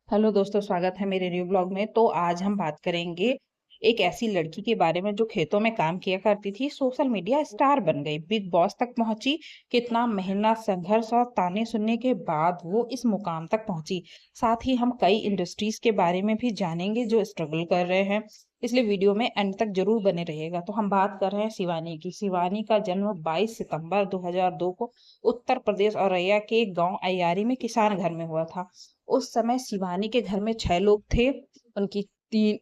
Hello दोस्तों, स्वागत है मेरे न्यू ब्लॉग में। तो आज हम बात करेंगे एक ऐसी लड़की के बारे में जो खेतों में काम किया करती थी, सोशल मीडिया स्टार बन गई, बिग बॉस तक पहुंची। कितना मेहनत, संघर्ष और ताने सुनने के बाद वो इस मुकाम तक पहुंची। साथ ही हम कई इंडस्ट्रीज के बारे में भी जानेंगे जो स्ट्रगल कर रहे हैं, इसलिए वीडियो में एंड तक जरूर बने रहिएगा। तो हम बात कर रहे हैं शिवानी की। शिवानी का जन्म 22 सितंबर 2002 को उत्तर प्रदेश औरैया के गांव अयारी में किसान घर में हुआ था। उस समय शिवानी के घर में 6 लोग थे। उनकी 3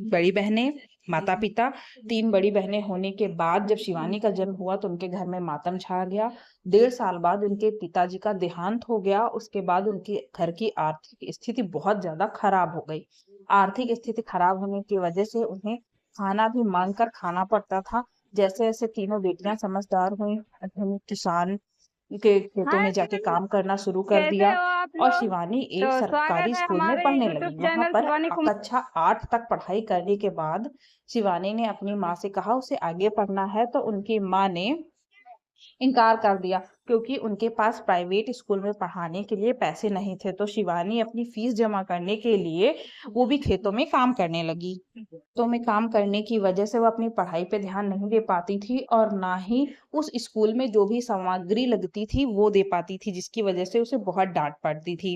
बड़ी बहनें, माता-पिता। 3 बड़ी बहनें होने के बाद जब शिवानी का जन्म हुआ तो उनके घर में मातम छा गया। 1.5 साल बाद उनके पिताजी का देहांत हो गया। उसके बाद उनके घर की आर्थिक स्थिति बहुत ज़्यादा खराब हो गई। आर्थिक स्थिति खराब होने की वजह से उन्हें खाना भी माँग कर खाना पड़ता था। जैसे-जैसे तीनों बेटियाँ समझदार हुईं, उन्होंने किसान के खेतों हाय में जाके फ्रेंड्स, काम करना शुरू कर कैसे दिया हो आप और लोग। शिवानी एक तो स्वागत सरकारी है स्कूल में हमारे पढ़ने यूट्यूब लगी। वहां चैनल पर शिवानी कुमार। कक्षा 8 तक पढ़ाई करने के बाद शिवानी ने अपनी माँ से कहा उसे आगे पढ़ना है, तो उनकी माँ ने इनकार कर दिया क्योंकि उनके पास प्राइवेट स्कूल में पढ़ाने के लिए पैसे नहीं थे। तो शिवानी अपनी फीस जमा करने के लिए वो भी खेतों में काम करने लगी। तो में काम करने की वजह से वो अपनी पढ़ाई पे ध्यान नहीं दे पाती थी और ना ही उस स्कूल में जो भी सामग्री लगती थी वो दे पाती थी, जिसकी वजह से उसे बहुत डांट पड़ती थी।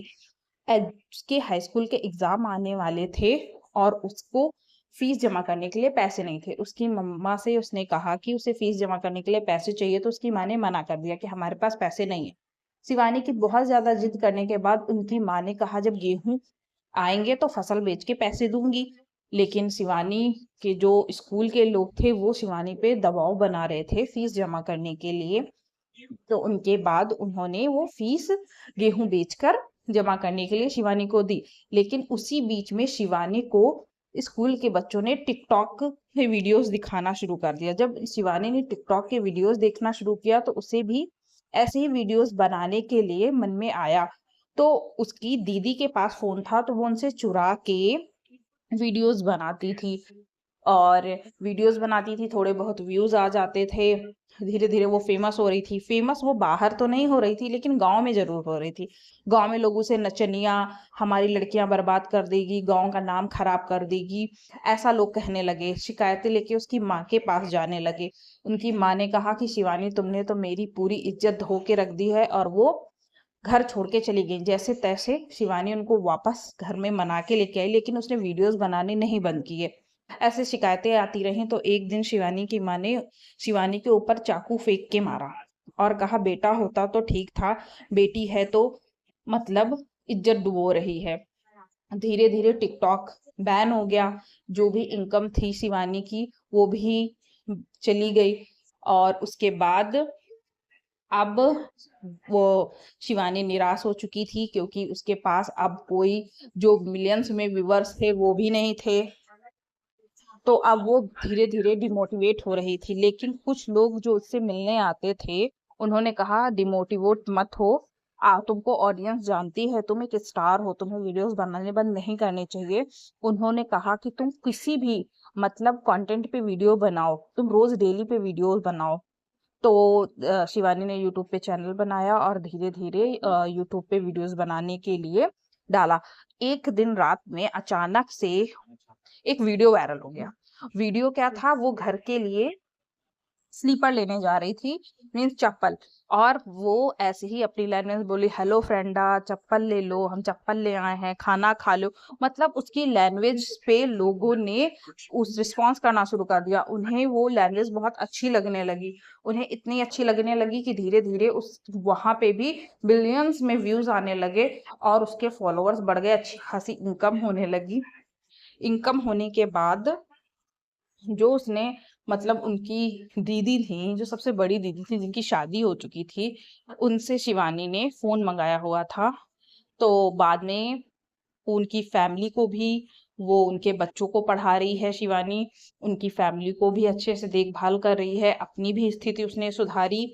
उसके हाई स्कूल के एग्जाम आने वाले थे और उसको फीस जमा करने के लिए पैसे नहीं थे। उसकी मम्मा से उसने कहा कि उसे फीस जमा करने के लिए पैसे चाहिए, तो उसकी माँ ने मना कर दिया कि हमारे पास पैसे नहीं है। शिवानी की बहुत ज्यादा जिद करने के बाद उनकी माँ ने कहा जब गेहूं आएंगे तो फसल बेच के पैसे दूंगी। लेकिन शिवानी के जो स्कूल के लोग थे वो शिवानी पे दबाव बना रहे थे फीस जमा करने के लिए। तो उनके बाद उन्होंने वो फीस गेहूं बेचकर जमा करने के लिए शिवानी को दी। लेकिन उसी बीच में शिवानी को स्कूल के बच्चों ने टिकटॉक के वीडियोस दिखाना शुरू कर दिया। जब शिवानी ने टिकटॉक के वीडियोस देखना शुरू किया तो उसे भी ऐसे ही वीडियोस बनाने के लिए मन में आया। तो उसकी दीदी के पास फोन था तो वो उनसे चुरा के वीडियोस बनाती थी और वीडियोस बनाती थी, थोड़े बहुत व्यूज आ जाते थे। धीरे धीरे वो फेमस हो रही थी। फेमस वो बाहर तो नहीं हो रही थी लेकिन गांव में जरूर हो रही थी। गांव में लोग उसे नचनिया, हमारी लड़कियां बर्बाद कर देगी, गांव का नाम खराब कर देगी, ऐसा लोग कहने लगे। शिकायतें लेके उसकी माँ के पास जाने लगे। उनकी माँ ने कहा कि शिवानी, तुमने तो मेरी पूरी इज्जत धो के रख दी है। और वो घर छोड़ के चली गई। जैसे तैसे शिवानी उनको वापस घर में मना के लेके आई, लेकिन उसने वीडियोस बनाने नहीं बंद किए। ऐसे शिकायतें आती रहीं तो एक दिन शिवानी की माँ ने शिवानी के ऊपर चाकू फेंक के मारा और कहा बेटा होता तो ठीक था, बेटी है तो मतलब इज्जत डुबो रही है। धीरे धीरे टिकटॉक बैन हो गया। जो भी इनकम थी शिवानी की वो भी चली गई। और उसके बाद अब वो शिवानी निराश हो चुकी थी क्योंकि उसके पास अब कोई जो मिलियंस में व्यूअर्स थे वो भी नहीं थे। तो अब वो धीरे धीरे डिमोटिवेट हो रही थी। लेकिन कुछ लोग जो उससे मिलने आते थे उन्होंने कहा डिमोटिवेट मत हो, तुमको ऑडियंस जानती है, तुम एक स्टार हो, तुम्हें वीडियोस बनाने बंद नहीं करने चाहिए। उन्होंने कहा कि तुम किसी भी मतलब कंटेंट पे वीडियो बनाओ, तुम रोज डेली पे वीडियोस बनाओ। तो शिवानी ने यूट्यूब पे चैनल बनाया और धीरे धीरे यूट्यूब पे वीडियोस बनाने के लिए डाला। एक दिन रात में अचानक से एक वीडियो वायरल हो गया। वीडियो क्या था, वो घर के लिए स्लीपर लेने जा रही थी, मीन्स चप्पल। और वो ऐसे ही अपनी लैंग्वेज में बोली, हेलो फ्रेंडा, चप्पल ले लो, हम चप्पल ले आए हैं, खाना खा लो। मतलब उसकी लैंग्वेज पे लोगों ने उस रिस्पॉन्स करना शुरू कर दिया। उन्हें वो लैंग्वेज बहुत अच्छी लगने लगी। उन्हें इतनी अच्छी लगने लगी कि धीरे धीरे उस वहां पे भी बिलियंस में व्यूज आने लगे और उसके फॉलोअर्स बढ़ गए। अच्छी खासी इनकम होने लगी। इनकम होने के बाद जो उसने मतलब उनकी दीदी थी, जो सबसे बड़ी दीदी थी जिनकी शादी हो चुकी थी, उनसे शिवानी ने फोन मंगाया हुआ था। तो बाद में उनकी फैमिली को भी, वो उनके बच्चों को पढ़ा रही है शिवानी, उनकी फैमिली को भी अच्छे से देखभाल कर रही है, अपनी भी स्थिति उसने सुधारी।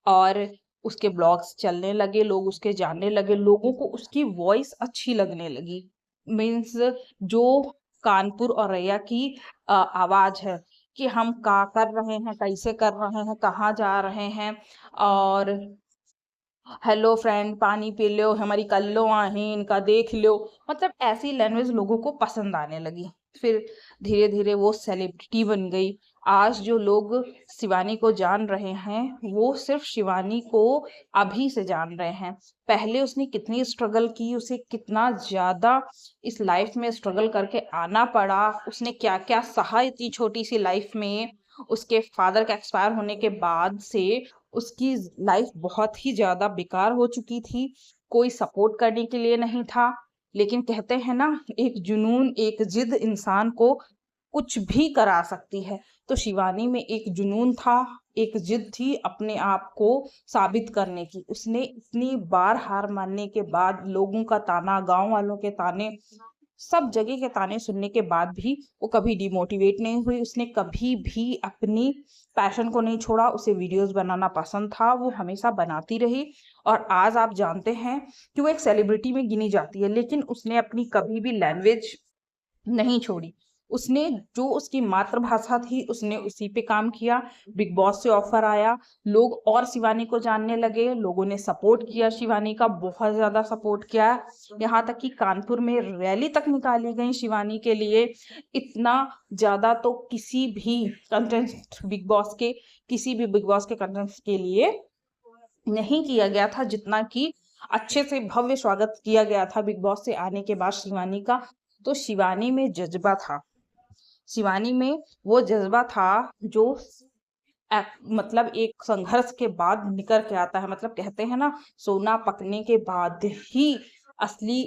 और उसके ब्लॉग्स चलने लगे, लोग उसके जानने लगे, लोगों को उसकी वॉइस अच्छी लगने लगी। मीन्स जो कानपुर और रैया की आवाज है कि हम क्या कर रहे हैं, कैसे कर रहे हैं, कहाँ जा रहे हैं। और हेलो फ्रेंड, पानी पी लो, हमारी कल्लो आहें, इनका देख लो। मतलब ऐसी लैंग्वेज लोगों को पसंद आने लगी। फिर धीरे धीरे वो सेलिब्रिटी बन गई। आज जो लोग शिवानी को जान रहे हैं वो सिर्फ शिवानी को अभी से जान रहे हैं। पहले उसने कितनी स्ट्रगल की, उसे कितना ज्यादा इस लाइफ में स्ट्रगल करके आना पड़ा, उसने क्या क्या सहा इतनी छोटी सी लाइफ में। उसके फादर का एक्सपायर होने के बाद से उसकी लाइफ बहुत ही ज्यादा बेकार हो चुकी थी। कोई सपोर्ट करने के लिए नहीं था। लेकिन कहते हैं ना, एक जुनून, एक जिद इंसान को कुछ भी करा सकती है। तो शिवानी में एक जुनून था, एक जिद थी अपने आप को साबित करने की। उसने इतनी बार हार मानने के बाद, लोगों का ताना, गांव वालों के ताने, सब जगह के ताने सुनने के बाद भी वो कभी डिमोटिवेट नहीं हुई। उसने कभी भी अपनी पैशन को नहीं छोड़ा। उसे वीडियोस बनाना पसंद था, वो हमेशा बनाती रही। और आज आप जानते हैं कि वो एक सेलिब्रिटी में गिनी जाती है, लेकिन उसने अपनी कभी भी लैंग्वेज नहीं छोड़ी। उसने जो उसकी मातृभाषा थी उसने उसी पे काम किया। बिग बॉस से ऑफर आया, लोग और शिवानी को जानने लगे, लोगों ने सपोर्ट किया, शिवानी का बहुत ज्यादा सपोर्ट किया। यहाँ तक कि कानपुर में रैली तक निकाली गई शिवानी के लिए। इतना ज्यादा तो किसी भी कंटेंट बिग बॉस के, किसी भी बिग बॉस के कंटेंट के लिए नहीं किया गया था, जितना कि अच्छे से भव्य स्वागत किया गया था बिग बॉस से आने के बाद शिवानी का। तो शिवानी में जज्बा था, शिवानी में वो जज्बा था जो मतलब एक संघर्ष के बाद निकल के आता है। मतलब कहते हैं ना, सोना पकने के बाद ही असली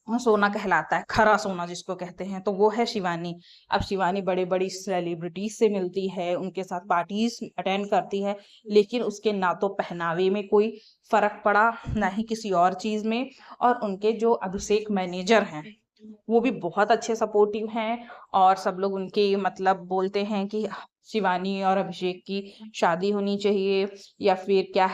सोना कहलाता है, खरा सोना जिसको कहते हैं, तो वो है शिवानी। अब शिवानी बड़े बड़ी सेलिब्रिटीज से मिलती है, उनके साथ पार्टीज अटेंड करती है, लेकिन उसके ना तो पहनावे में कोई फर्क पड़ा, ना ही किसी और चीज में। और उनके जो अभिषेक मैनेजर हैं वो भी बहुत अच्छे सपोर्टिव हैं। और सब लोग उनके मतलब बोलते हैं कि शिवानी और अभिषेक की शादी होनी चाहिए, या फिर क्या